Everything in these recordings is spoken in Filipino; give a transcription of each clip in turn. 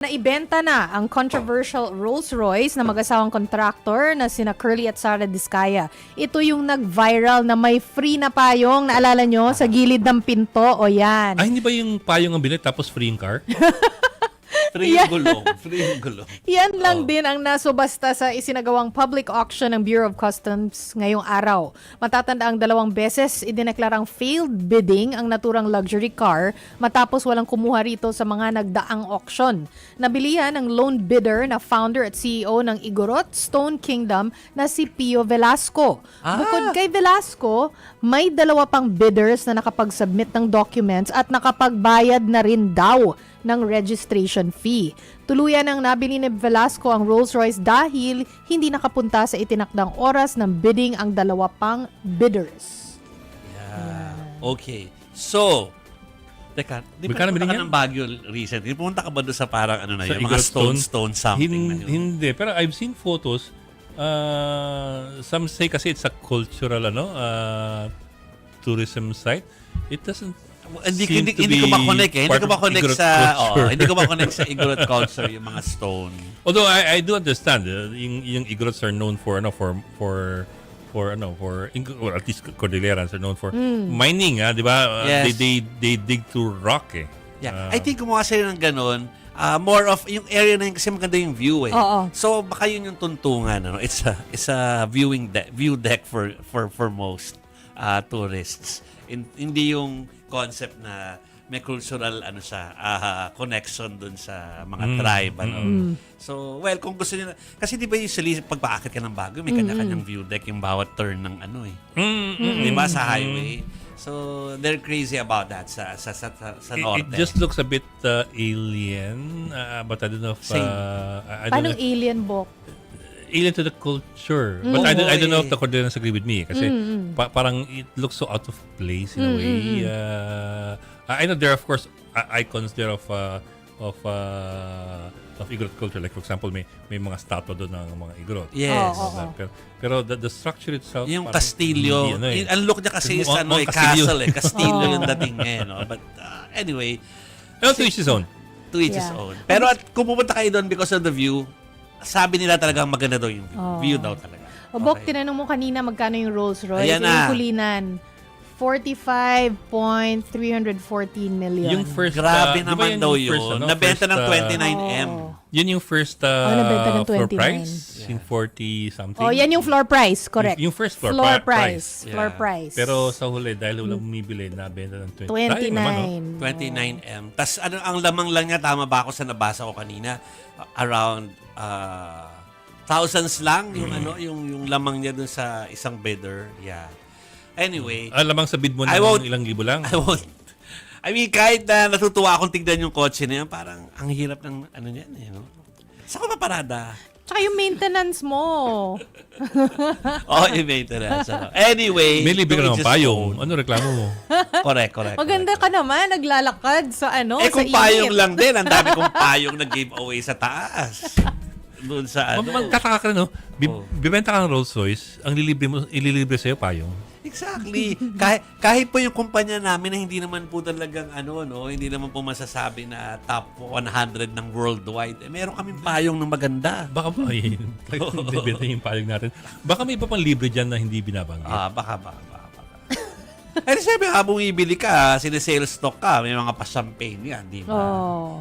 Naibenta na ang controversial Rolls-Royce na mag-asawang contractor na sina Curly at Sara Diskaya. Ito yung nag-viral na may free na payong, naalala nyo, sa gilid ng pinto. O yan. Ay, hindi ba yung payong ang bilit tapos free yung car? Free yung gulong. Free yung gulong. Yan lang din ang nasubasta sa isinagawang public auction ng Bureau of Customs ngayong araw. Matatanda ang 2 beses idineklarang failed bidding ang naturang luxury car matapos walang kumuha rito sa mga nagdaang auction. Nabilihan ng lone bidder na founder at CEO ng Igorot Stone Kingdom na si Pio Velasco. Bukod kay Velasco, may 2 pang bidders na nakapag-submit ng documents at nakapagbayad na rin daw ng registration fee. Tuluyan ang nabili ni Velasco ang Rolls-Royce dahil hindi nakapunta sa itinakdang oras ng bidding ang 2 pang bidders. Yeah. Okay. So, teka, di ba Magkano pumunta bilhin ka ng Baguio recently? Pumunta ka ba doon sa parang ano na Sa yun? Mga Igorot stone something na yun? Hindi, pero I've seen photos. Some say kasi it's a cultural tourism site. It doesn't Hindi ko ma-connect eh. Hindi ko ma-connect sa Igorot culture yung mga stone. Although I do understand, yung Igorots are known for or at least Cordillerans are known for mining, di ba? Yes. They dig through rock eh. Yeah. I think gumawa sila ng ganun. More of yung area na yun kasi maganda yung view eh. Oo. So baka yun yung tuntungan. It's a view deck for most tourists. Hindi yung concept na may cultural connection dun sa mga tribe. So, well, kung gusto niyo kasi di ba usually pag paakit ka ng Baguio, may kanya-kanyang view deck yung bawat turn ng di ba sa highway. So, they're crazy about that sa norte. It just looks a bit alien, but I don't know if I don't Paano know, alien, Bok? alien to the culture. But I don't know if the Cordillerans agree with me kasi parang it looks so out of place in a way. I know there are of course icons there of Igorot culture. Like for example, may mga statue doon ng mga Igorot. Yes. Pero the structure itself Yung parang kastilyo, hindi, ang look niya kasi is castle eh. Kastilyo yung dating eh. But anyway, to each his own. to each his own. Pero at kung pupunta kayo doon because of the view, sabi nila talagang maganda daw yung view. View daw talaga. O Bok, tinanong mo kanina magkano yung Rolls-Royce. Ayan Yung na. kulinan, 45.314 million. Yung first Grabe di ba naman yun daw yung first, yun. Nabenta ng 29M. Yun yung first nabenta ng floor 29. price in 40 something. Oh, yan yung floor price, correct. Yung first floor price. Yeah. Floor price. Pero sa huli, dahil walang bumibili, nabenta ng 20. 29. 29M. Tas ang lamang lang niya, tama ba ako sa nabasa ko kanina? Around thousands lang yung lamang niya dun sa isang bidder. Yeah. Anyway, Lamang sa bid mo I ng won't- ilang libo lang. I mean, kahit na natutuwa akong tignan yung kotse na yan, parang ang hirap ng niyan eh. No? Saan ka paparada? Tsaka yung maintenance mo. Yung maintenance. Anyway. May libre ka to naman each his payong. own. Ano reklamo mo? Correct. Maganda ka naman, naglalakad sa sa Kung init. payong lang din, ang dami kong payong na giveaway sa taas. Doon sa Magtataka ka na, no? Bibenta ka ng Rolls-Royce, ang ililibre sa'yo payong. Exactly. kahit po yung kumpanya namin na hindi naman po talagang hindi naman po masasabi na top 100 ng worldwide. Meron kaming payong na maganda. Baka bibenta yung payong natin. Baka may iba pang libre dyan na hindi binabanggit. Baka. Siyempre, habang ibili ka, sales stock ka, may mga pa-champagne yan, di ba?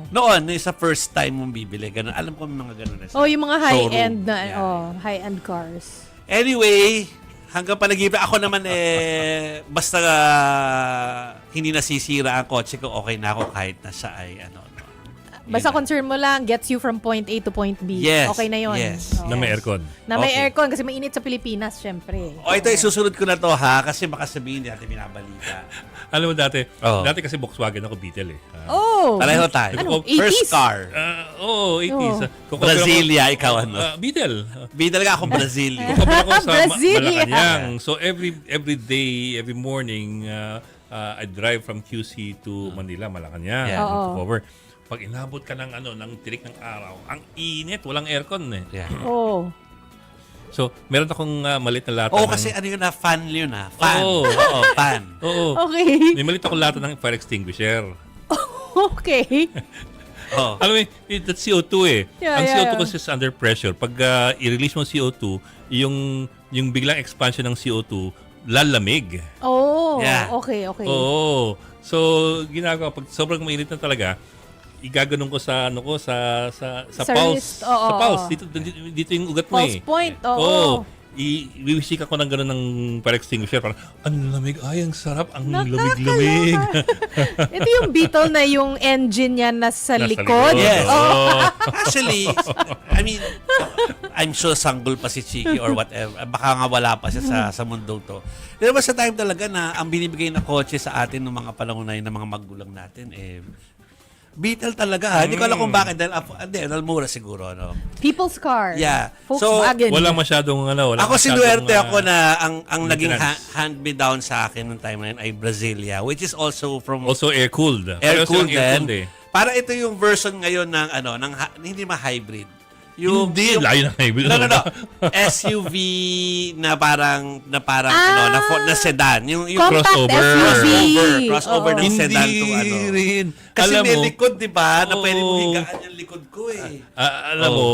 Noon, sa first time mong bibili, ganun. Alam ko may mga ganun. Yung mga high-end showroom. na, high-end cars. Anyway, hanggang panag-ibig, ako naman basta hindi nasisira ang kotse ko, okay na ako kahit nasa Basta concern mo lang, gets you from point A to point B. Yes, Okay na yun. yes. Oo. Na may aircon. Na may Okay. aircon kasi mainit sa Pilipinas, syempre. Ito, isusunod ko na to ha, kasi baka sabihin natin binabalita. Alam mo dati Oh. kasi Volkswagen ako Beetle eh. Pareho tayo. Ano, First 80s? car. 80s. Brasilia, ikaw Beetle. Bida talaga akong Brasilia. Kapag ako sa Brasilia. Malacanang. So every day, every morning, I drive from QC to Manila, Malacanang. Yeah. Oo. Over. Pag inabot ka ng ng tirik ng araw, ang init, walang aircon eh. Yeah. So, meron akong maliit na lata. Kasi yun na, fan yun na. Fan. Oo. Oo, fan. Oo. Okay. May maliit akong lata ng fire extinguisher. Okay. Oh. Alam mo, that's CO2 eh. Yeah, Ang yeah, CO2 yeah. kasi is under pressure. Pag i-release mo CO2, yung biglang expansion ng CO2, lalamig. Oh, Yeah. okay. Oo. So, ginagawa, pag sobrang mainit na talaga, igaganon ko sa Sa pulse. wrist, oo, Sa pulse. oo. Dito yung ugat mo Pulse eh. point, oo. Oo. Iwiwisik ako ng gano'n ng fire extinguisher. Parang, ang lamig. Ay, ang sarap. Ang lamig-lamig. Ito yung Beetle na yung engine niya nasa Nasa likod. Yes. Oo. Actually, I mean, I'm sure sanggol pa si Chiki or whatever. Baka nga wala pa siya sa mundong to. Pero sa time talaga na ang binibigay na kotse sa atin ng mga panahon na yun ng mga magulang natin, Beetle talaga. Hindi ko alam kung bakit. Dahil mura siguro. No? People's car. Yeah. Volkswagen. Wala masyadong ano. Wala Ako masyadong, sinuwerte ako na ang naging maintenance. hand-me-down sa akin nung time na yun ay Brasilia, which is also from Also air-cooled. air-cooled Pareho silang din. eh. Para ito yung version ngayon ng hindi ma-hybrid. Yung Hindi, layo na hybrid. No. SUV na parang na sedan. Yung Compact crossover. crossover Oo. ng sedan Hindi to ano. rin. Kasi Alam may mo, likod, di ba? Na pwede mo Oo. higaan yung likod ko eh. Alam mo,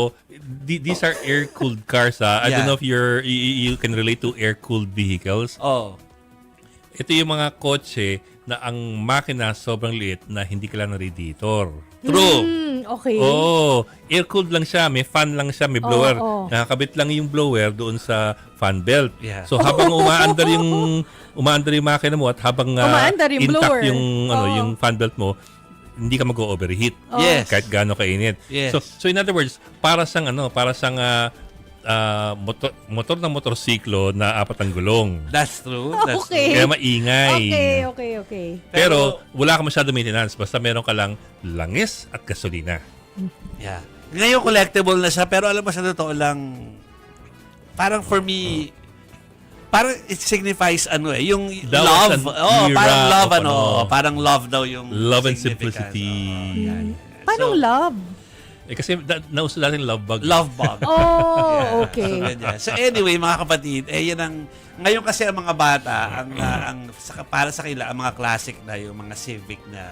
these are air-cooled cars. I Yeah. don't know if you can relate to air-cooled vehicles. Oh. Ito yung mga kotse na ang makina sobrang liit na hindi kailangan ng radiator. True. Okay. Oo. Air-cooled lang siya. May fan lang siya. May blower. Oo. Nakakabit lang yung blower doon sa fan belt. Yeah. So habang umaandar yung makina mo at habang Umaandar yung intact blower. yung Oo. yung fan belt mo, hindi ka mag-overheat. Yes. Kahit gaano kainit. Yes. So in other words, para sang motor ng motorsiklo na apat ang gulong. That's true. That's Okay. Kaya maingay. Okay. Pero wala ka masyado maintenance. Basta meron ka lang langis at gasolina. true. Yeah. Ngayon collectible na siya, pero alam mo sa totoo lang, parang for me, parang it signifies yung That love. was an era Parang love of parang love daw yung Love and significance. simplicity. Paano love? Kasi nauso natin love bug. Love bomb. Oh, So, okay. ganyan. So anyway, mga kapatid, yan ang ngayon kasi ang mga bata, para sa kanila ang mga classic na yung mga Civic na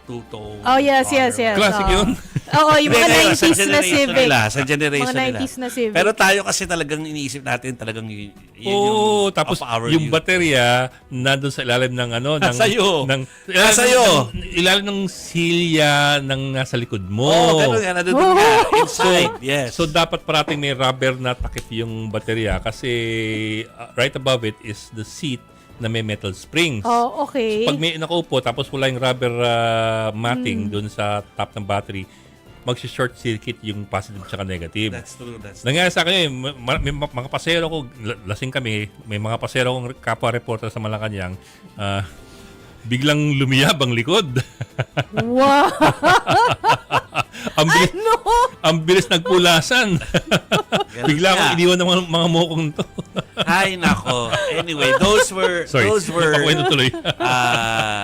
two-tone. Oh, yes. Classic Oo. yun. Oo, yung mga Hindi, 90s sa na generation Civic. nila, sa generation Mga nila. 90s na Civic. Pero tayo kasi talagang iniisip natin talagang yun Oo, tapos of our yung youth. baterya nandun sa ilalim ng Sa'yo. ilalim Sa'yo. ilalim ng silya ng nasa likod mo. ganun nga, nandun nga, inside, yes. So dapat parating may rubber na takip yung baterya kasi right above it is the seat na may metal springs. Oh, okay. Pag may nakaupo tapos wala yung rubber matting dun sa top ng battery, mag-short circuit yung positive at negative. That's true. Nangyari sa akin, may mga pasero ko, lasing kami, may mga pasero kong kapwa reporter sa Malacanang, biglang lumiyab ang likod. Wow. Ang bilis nagpulasan. Bigla akong nga. iniwan ng mga mokong to. Ay, nako. Anyway, those were Sorry, napakwento tuloy.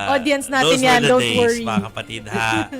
Audience natin those yan, were the don't days, worry. mga kapatid, ha.